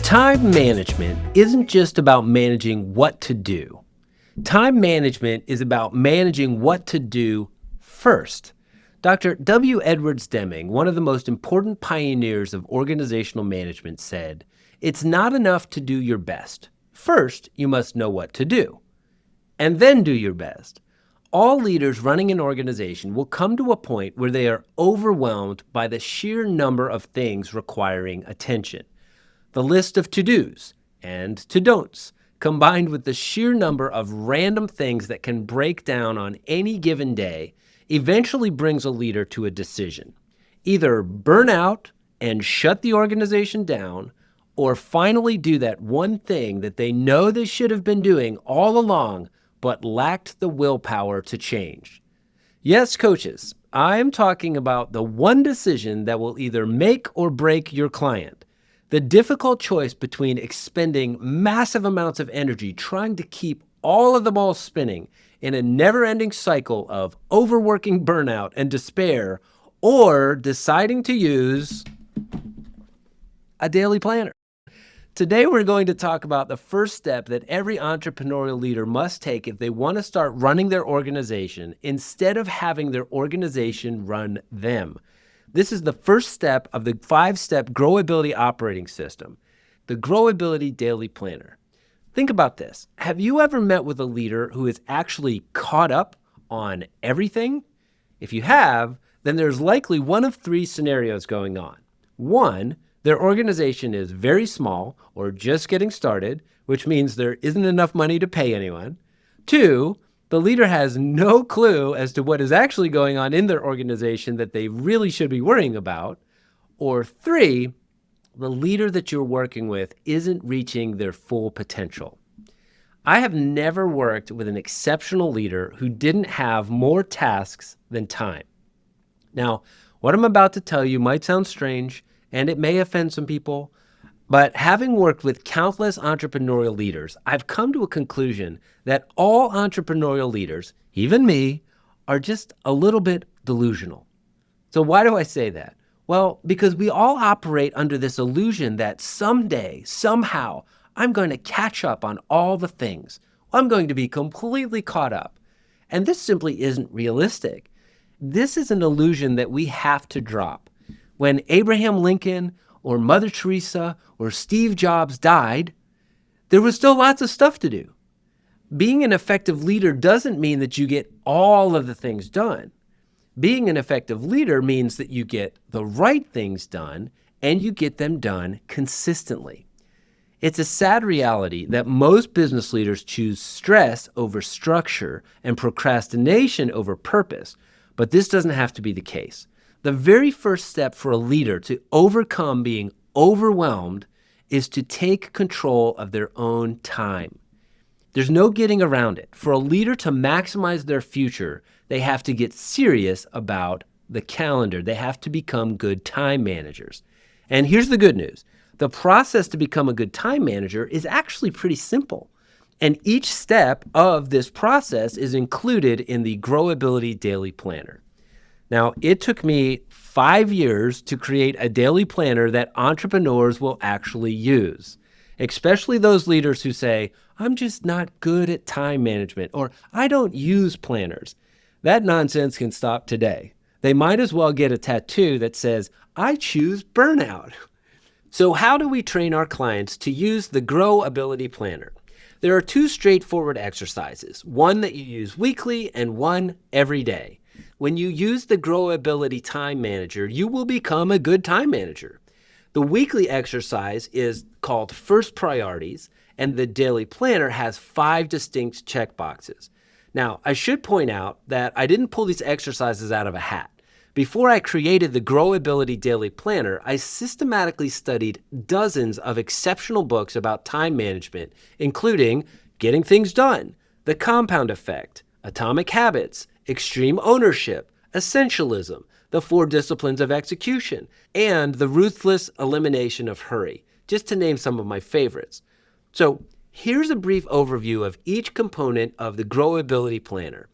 Time management isn't just about managing what to do. Time management is about managing what to do first. Dr. W. Edwards Deming, one of the most important pioneers of organizational management, said, "It's not enough to do your best. First, you must know what to do, and then do your best." All leaders running an organization will come to a point where they are overwhelmed by the sheer number of things requiring attention. The list of to-dos and to-don'ts, combined with the sheer number of random things that can break down on any given day, eventually brings a leader to a decision. Either burn out and shut the organization down, or finally do that one thing that they know they should have been doing all along, but lacked the willpower to change. Yes, coaches, I'm talking about the one decision that will either make or break your client. The difficult choice between expending massive amounts of energy trying to keep all of the balls spinning in a never-ending cycle of overworking, burnout, and despair, or deciding to use a daily planner. Today, we're going to talk about the first step that every entrepreneurial leader must take if they want to start running their organization instead of having their organization run them. This is the first step of the 5-step Growability Operating System, the Growability Daily Planner. Think about this. Have you ever met with a leader who is actually caught up on everything? If you have, then there's likely one of 3 scenarios going on. 1, their organization is very small or just getting started, which means there isn't enough money to pay anyone. 2, the leader has no clue as to what is actually going on in their organization that they really should be worrying about. Or 3, the leader that you're working with isn't reaching their full potential. I have never worked with an exceptional leader who didn't have more tasks than time. Now, what I'm about to tell you might sound strange, and it may offend some people, but having worked with countless entrepreneurial leaders, I've come to a conclusion that all entrepreneurial leaders, even me, are just a little bit delusional. So why do I say that? Well, because we all operate under this illusion that someday, somehow, I'm going to catch up on all the things. I'm going to be completely caught up. And this simply isn't realistic. This is an illusion that we have to drop. When Abraham Lincoln or Mother Teresa or Steve Jobs died, there was still lots of stuff to do. Being an effective leader doesn't mean that you get all of the things done. Being an effective leader means that you get the right things done and you get them done consistently. It's a sad reality that most business leaders choose stress over structure and procrastination over purpose, but this doesn't have to be the case. The very first step for a leader to overcome being overwhelmed is to take control of their own time. There's no getting around it. For a leader to maximize their future, they have to get serious about the calendar. They have to become good time managers. And here's the good news. The process to become a good time manager is actually pretty simple. And each step of this process is included in the Growability Daily Planner. Now, it took me 5 years to create a daily planner that entrepreneurs will actually use, especially those leaders who say, "I'm just not good at time management," or "I don't use planners." That nonsense can stop today. They might as well get a tattoo that says, "I choose burnout." So how do we train our clients to use the Growability Planner? There are 2 straightforward exercises, one that you use weekly and one every day. When you use the Growability Time Manager, you will become a good time manager. The weekly exercise is called First Priorities, and the Daily Planner has 5 distinct checkboxes. Now, I should point out that I didn't pull these exercises out of a hat. Before I created the Growability Daily Planner, I systematically studied dozens of exceptional books about time management, including Getting Things Done, The Compound Effect, Atomic Habits, Extreme Ownership, Essentialism, The 4 Disciplines of Execution, and The Ruthless Elimination of Hurry, just to name some of my favorites. So here's a brief overview of each component of the Growability Planner,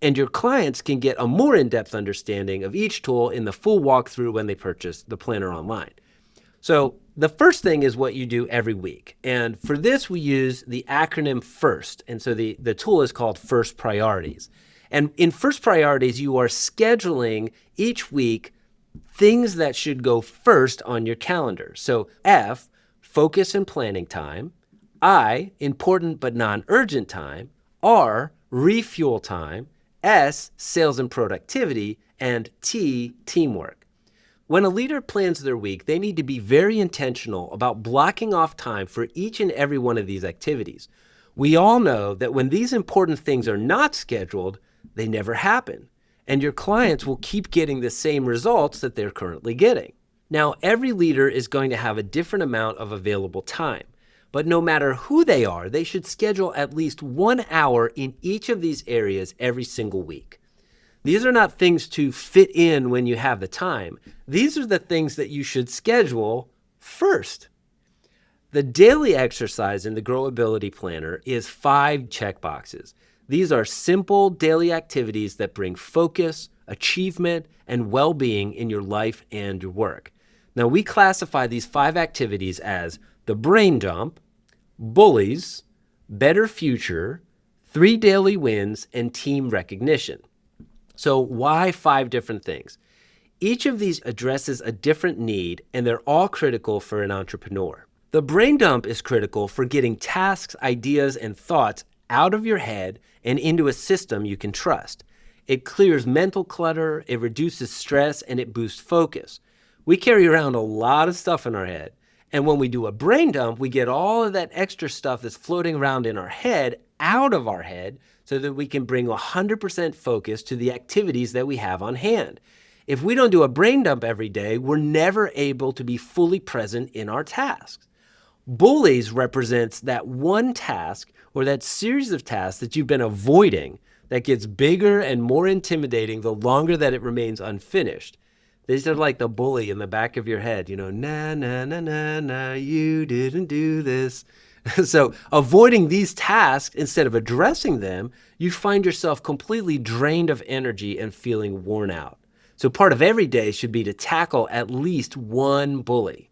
and your clients can get a more in-depth understanding of each tool in the full walkthrough when they purchase the planner online. So The first thing is what you do every week. And for this, we use the acronym FIRST. And so the tool is called First Priorities. And in First Priorities, you are scheduling each week things that should go first on your calendar. So F, focus and planning time. I, important but non-urgent time. R, refuel time. S, sales and productivity. And T, teamwork. When a leader plans their week, they need to be very intentional about blocking off time for each and every one of these activities. We all know that when these important things are not scheduled, they never happen, and your clients will keep getting the same results that they're currently getting. Now, every leader is going to have a different amount of available time, but no matter who they are, they should schedule at least 1 hour in each of these areas every single week. These are not things to fit in when you have the time. These are the things that you should schedule first. The daily exercise in the Growability Planner is 5 checkboxes. These are simple daily activities that bring focus, achievement, and well-being in your life and your work. Now, we classify these 5 activities as the brain dump, bullies, better future, 3 daily wins, and team recognition. So why 5 different things? Each of these addresses a different need, and they're all critical for an entrepreneur. The brain dump is critical for getting tasks, ideas, and thoughts out of your head and into a system you can trust. It clears mental clutter, it reduces stress, and it boosts focus. We carry around a lot of stuff in our head, and when we do a brain dump, we get all of that extra stuff that's floating around in our head out of our head so that we can bring 100% focus to the activities that we have on hand. If we don't do a brain dump every day, we're never able to be fully present in our tasks. Bullies represents that one task or that series of tasks that you've been avoiding that gets bigger and more intimidating the longer that it remains unfinished. These are like the bully in the back of your head, na, na, na, na, na, you didn't do this. So avoiding these tasks instead of addressing them, you find yourself completely drained of energy and feeling worn out. So part of every day should be to tackle at least one bully.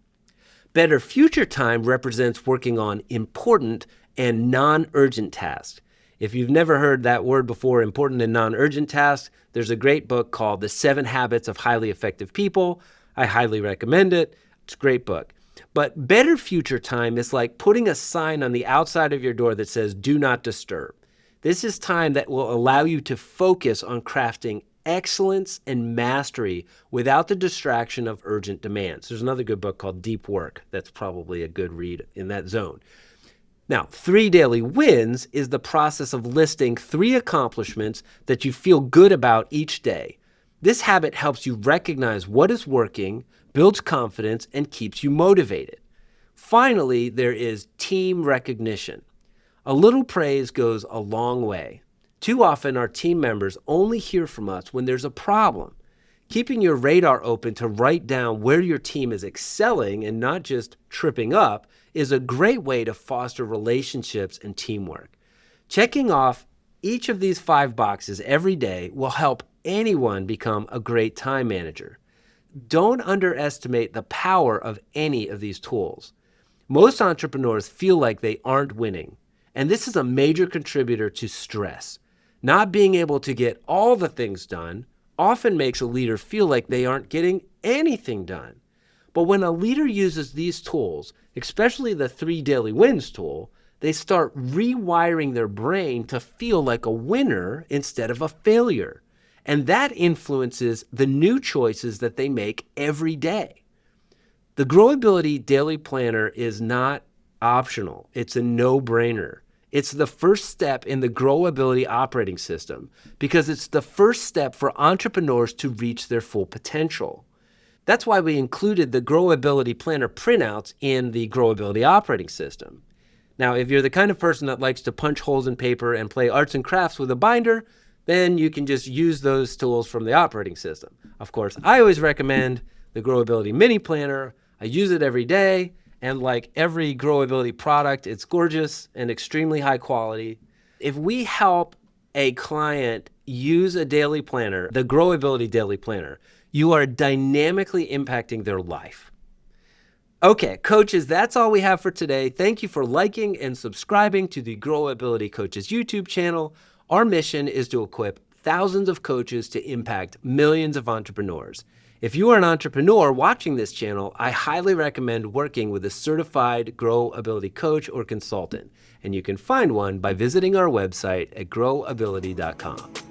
Better future time represents working on important and non-urgent tasks. If you've never heard that word before, important and non-urgent tasks, there's a great book called The 7 Habits of Highly Effective People. I highly recommend it. It's a great book. But better future time is like putting a sign on the outside of your door that says, "Do not disturb." This is time that will allow you to focus on crafting excellence and mastery without the distraction of urgent demands. There's another good book called Deep Work that's probably a good read in that zone. Now, 3 daily wins is the process of listing 3 accomplishments that you feel good about each day. This habit helps you recognize what is working, builds confidence, and keeps you motivated. Finally, there is team recognition. A little praise goes a long way. Too often, our team members only hear from us when there's a problem. Keeping your radar open to write down where your team is excelling and not just tripping up is a great way to foster relationships and teamwork. Checking off each of these 5 boxes every day will help anyone become a great time manager. Don't underestimate the power of any of these tools. Most entrepreneurs feel like they aren't winning, and this is a major contributor to stress. Not being able to get all the things done often makes a leader feel like they aren't getting anything done. But when a leader uses these tools, especially the 3 daily wins tool, they start rewiring their brain to feel like a winner instead of a failure. And that influences the new choices that they make every day. The Growability Daily Planner is not optional. It's a no-brainer. It's the first step in the Growability Operating System because it's the first step for entrepreneurs to reach their full potential. That's why we included the Growability Planner printouts in the Growability Operating System. Now, if you're the kind of person that likes to punch holes in paper and play arts and crafts with a binder, then you can just use those tools from the operating system. Of course, I always recommend the Growability Mini Planner. I use it every day. And like every Growability product, it's gorgeous and extremely high quality. If we help a client use a daily planner, the Growability Daily Planner, you are dynamically impacting their life. Okay, coaches, that's all we have for today. Thank you for liking and subscribing to the Growability Coaches YouTube channel. Our mission is to equip thousands of coaches to impact millions of entrepreneurs. If you are an entrepreneur watching this channel, I highly recommend working with a certified Growability coach or consultant, and you can find one by visiting our website at growability.com.